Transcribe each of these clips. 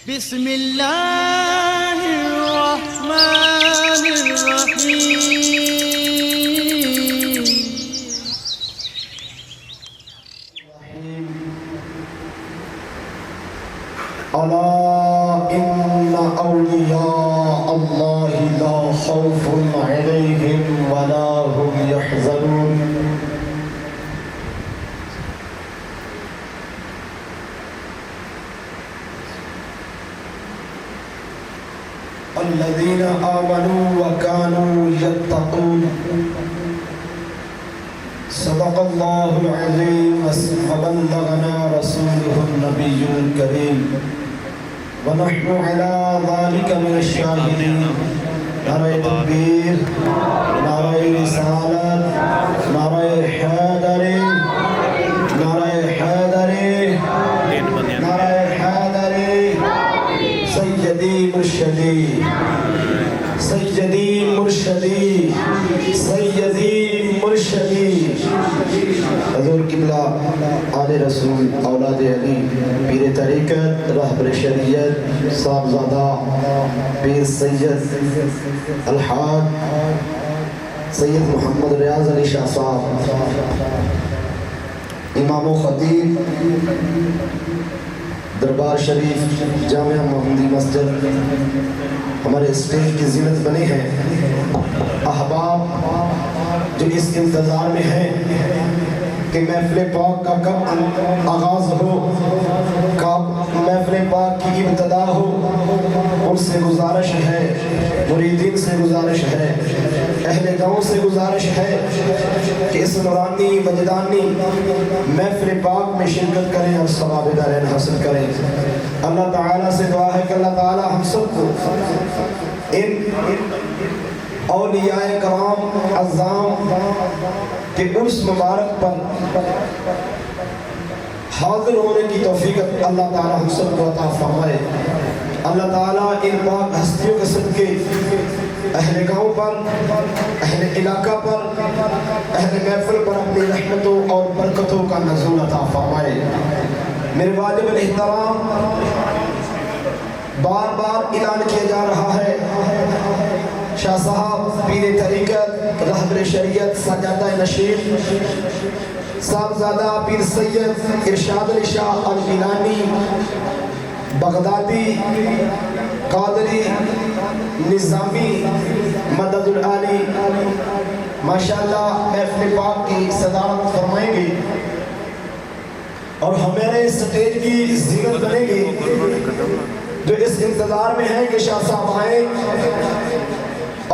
بسم الله الرحمن الرحيم. ألا إن أولياء الله لا خوف عليهم ولا هم يحزنون. الذين آمنوا وكانوا يتقون. صدق الله العظيم وبلغنا رسوله النبي الكريم ونحن على ذلك من الشاهدين. نعرہ تکبیر، نعرہ رسالت، نعرہ حیدری، نعرہ حیدری، نعرہ حیدری، سیدی مرشدی، سیدی مرشدی، سیدی مرشدی. حضور قبلہ، آل رسول، اولاد علی، پیر طریقت، رہبر شریعت، صاحبزادہ پیر سید الحاج سید محمد ریاض علی شاہ صاحب، امام و خطیب دربار شریف جامعہ محمدی مسجد، ہمارے اسٹیج کی زینت بنے ہیں. احباب جو اس انتظار میں ہیں کہ محفل پاک کا کب آغاز ہو، کب محفل پاک کی ابتدا ہو، ان سے گزارش ہے، مریدین سے گزارش ہے، اہل گاؤں سے گزارش ہے کہ اس نورانی وجدانی محفل پاک میں شرکت کریں اور ثواب دارین حاصل کریں. اللہ تعالیٰ سے دعا ہے کہ اللہ تعالیٰ ہم سب کو ان اولیاء کرام عظام کے عرس مبارک پر حاضر ہونے کی توفیق اللہ تعالیٰ ہم سب کو عطا فرمائے. اللہ تعالیٰ ان پاک ہستیوں کے صدقے اہل گاؤں پر، اہل علاقہ پر، اہل محفل پر اپنی رحمتوں اور برکتوں کا نزول عطا فرمائے. میرے واجب الاحترام، بار بار اعلان کیا جا رہا ہے، شاہ صاحب پیر طریقت، رہبر شریعت، سجادہ نشین، صاحبزادہ پیر سید ارشاد علی شاہ الگیلانی، بغدادی، قادری، نظامی، مدد العالی ماشاءاللہ محفل پاک کی صدارت فرمائیں گے اور ہمارے سٹیج کی زینت بنے گی. جو اس انتظار میں ہیں کہ شاہ صاحب آئیں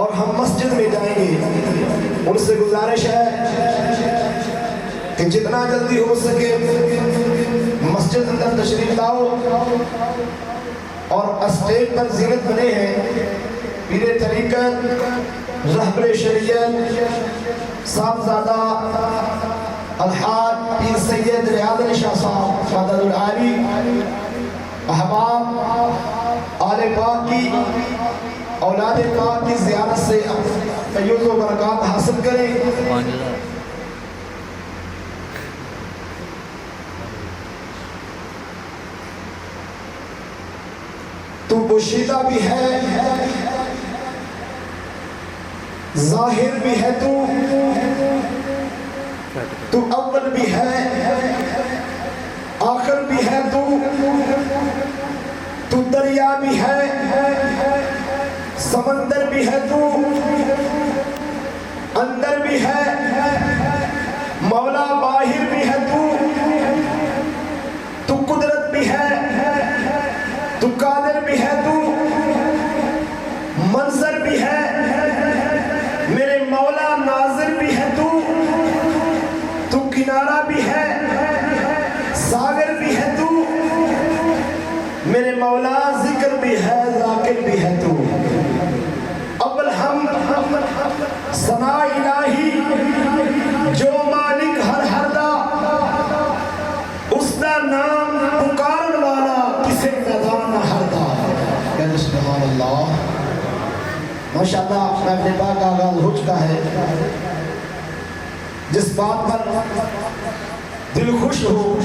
اور ہم مسجد میں جائیں گے، ان سے گزارش ہے کہ جتنا جلدی ہو سکے مسجد اندر تشریف لاؤ. اور اسٹیج پر زینت بنے ہیں پیر طریقت، رہبر شریعت، صاحبزادہ الحاج پیر سید ریاض علی شاہ صاحب مدد العالی. احباب آل پاک کی، اولاد پاک کی زیارت سے فیض و برکات حاصل کریں. تو پوشیدہ بھی ہے، ظاہر بھی ہے، تو اول بھی ہے، آخر بھی ہے، تو دریا بھی ہے، سمندر بھی ہے، تو اندر بھی ہے، مولا باہر بھی ہے، تو قدرت بھی ہے، تو قادر بھی ہے، تو منظر بھی ہے، میرے مولا ناظر بھی ہے، تو کنارہ بھی ہے، ساگر بھی ہے، تو میرے مولا ذکر بھی ہے، ذاکر بھی ہے، تو اول ہم ثنا الہی جو مالک ہر دا، اس دا نام پکارن والا کسے میدان نہ ہر دا. کہنے سبحان اللہ. ماشاءاللہ محفل پاک کا آغاز ہو چکا ہے. جس بات پر دل خوش ہو،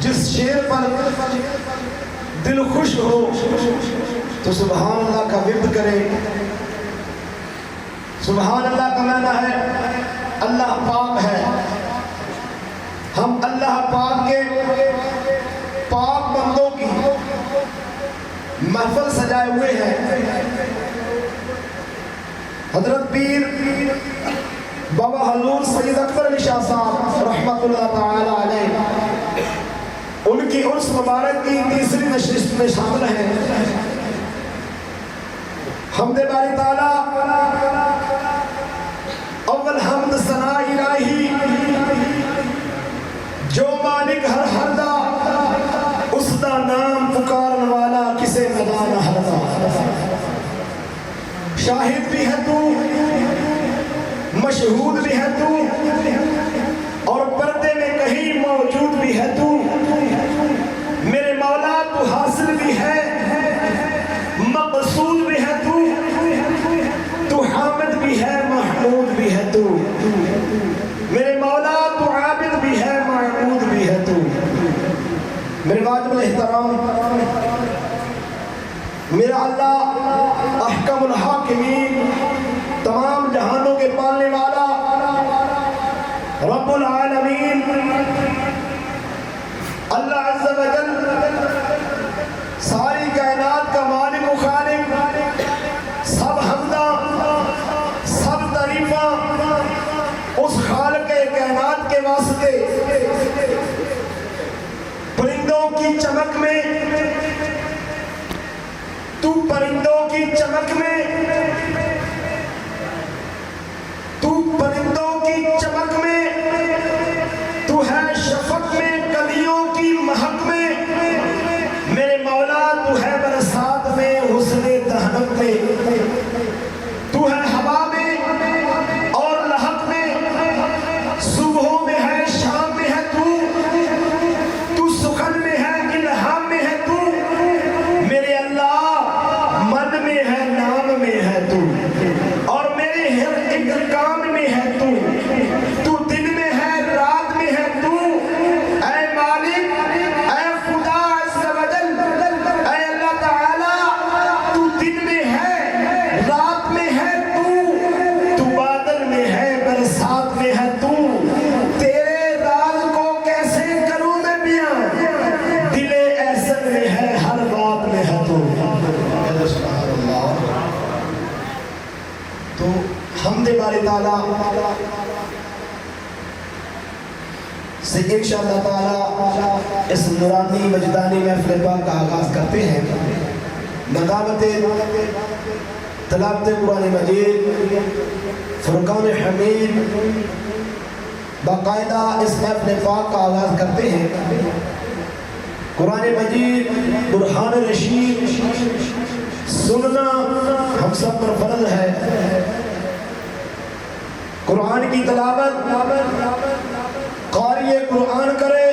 جس شعر پر دل خوش ہو تو سبحان اللہ کا ورد کرے. سبحان اللہ کا معنی ہے اللہ پاک ہے. ہم اللہ پاک کے پاک بندوں کی محفل سجائے ہوئے ہیں. حضرت پیر بابا حضور سید اکبر علی شاہ صاحب رحمت اللہ تعالی علیہ ان کی عرس مبارک کی تیسری نشست میں شامل ہیں. حمد باری تعالی اول حمد ثنا الہی جو مالک ہر دا اس دا نام پکارن والا کسے میدان ہر دا. شاہد بھی ہے تو مشہود بھی ہے تو اور پردے میں کہیں موجود بھی ہے تو. میرے مولا تو حاصل بھی ہے مقصود بھی ہے تو حامد بھی ہے محمود بھی ہے تو. میرے مولا تو عابد بھی ہے معبود بھی ہے تو. میرے واجب الاحترام میرا اللہ احکم الحاکمین تمام جہانوں کے پالنے والا رب العالمین اللہ عز و جل ساری کائنات کا مالک و خالق. سب حمدہ سب تعریفاں اس خالق کائنات کے واسطے. پرندوں کی چمک میں تو پرندوں کی چمک میں تو پرندوں کی چمک میں تو ہے شفق میں کلیوں کی مہک میں. میرے مولا تو ہے برسات میں حسن دہنک میں. تو ہے ہوا میں اور لہک میں. صبحوں میں ہے شام میں ہے تو سخن میں ہے الہام میں ہے تو. میرے اللہ من میں ہے نام میں ہے تو اور میرے ہر ایک کام میں ہے تو. تو دن میں ہے رات میں ہے تو. اے مالک اے خدا عز و جل اے اللہ تعالی تو دن میں ہے رات میں ہے تو بادل میں ہے برسات میں ہے تو. تیرے راز کو کیسے کروں میں بیان دل احسن میں ہے ہر بات میں ہے تو. سبحان اللہ. تو حمد باری تعالی سے انشاءاللہ تعالی اس نورانی وجدانی محفل پاک کا آغاز کرتے ہیں. نغامت تلاوت قرآن مجید فرقان حمید باقاعدہ اس محفل پاک کا آغاز کرتے ہیں. قرآن مجید برہان رشید سننا ہم سب پر فرض ہے. قرآن کی تلاوت قاری قرآن کرے.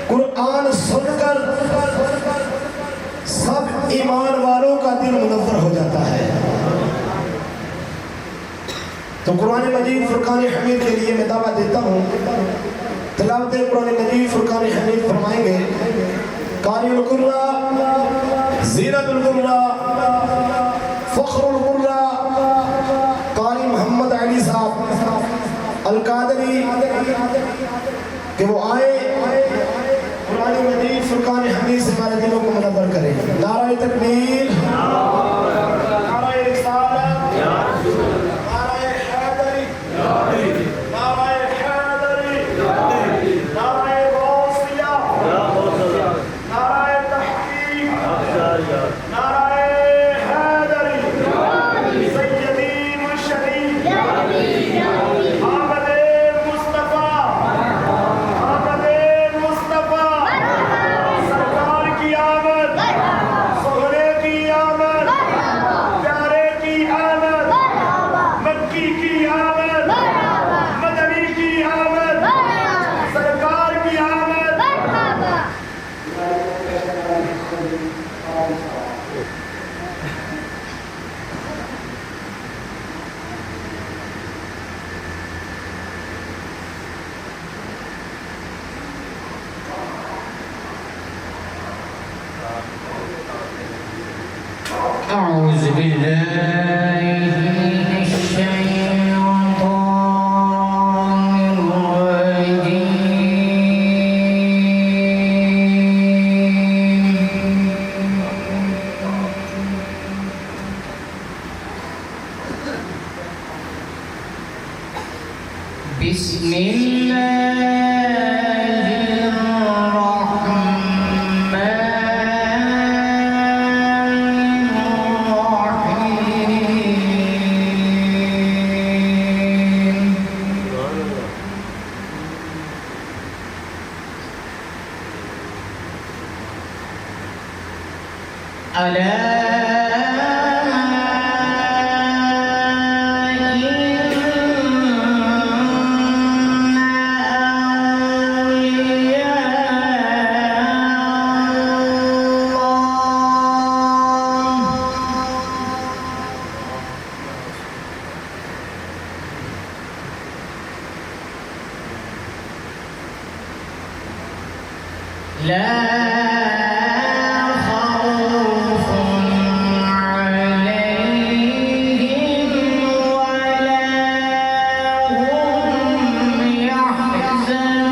قرآن سن کر سب ایمان والوں کا دل منور ہو جاتا ہے. تو قرآن مجید فرقان حمید کے لیے میں دعویٰ دیتا ہوں. تلاوت قرآن مجید فرقان حمید فرمائیں گے قاری القرآن زینت القرآن فخر القرآن قاری محمد علی صاحب القادری کہ وہ آئے قرآن مجید فرقان حمید سے ہمارے دلوں کو منور کرے. نعرہ تکبیر نعرہ رسالت نعرہ حیدری نعرہ حیدری نعرہ غوثیہ نعرہ تحقیق نعرہ حیدری سیدی مرشدی آمد مصطفیٰ آمد مصطفیٰ سرکار کی آمد سہرے کی أعوذ بالله من الشيطان الرجيم. بسم الله الرحمن الرحيم. لا خوف عليهم ولا هم يحزنون.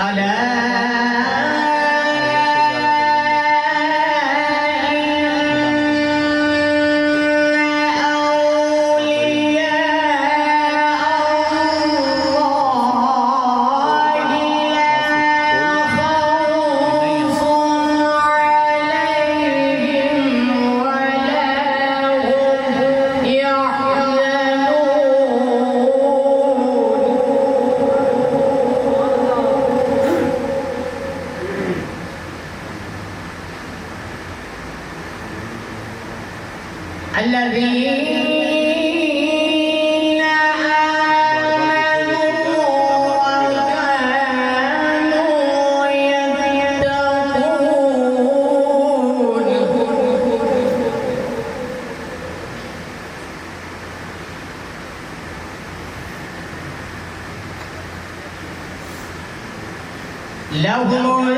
ألا الذين آمنوا وكانوا يتقون. لهم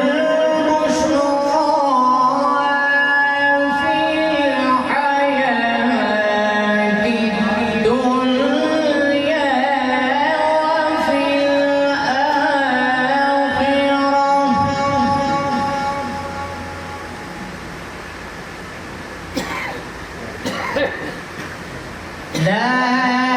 لا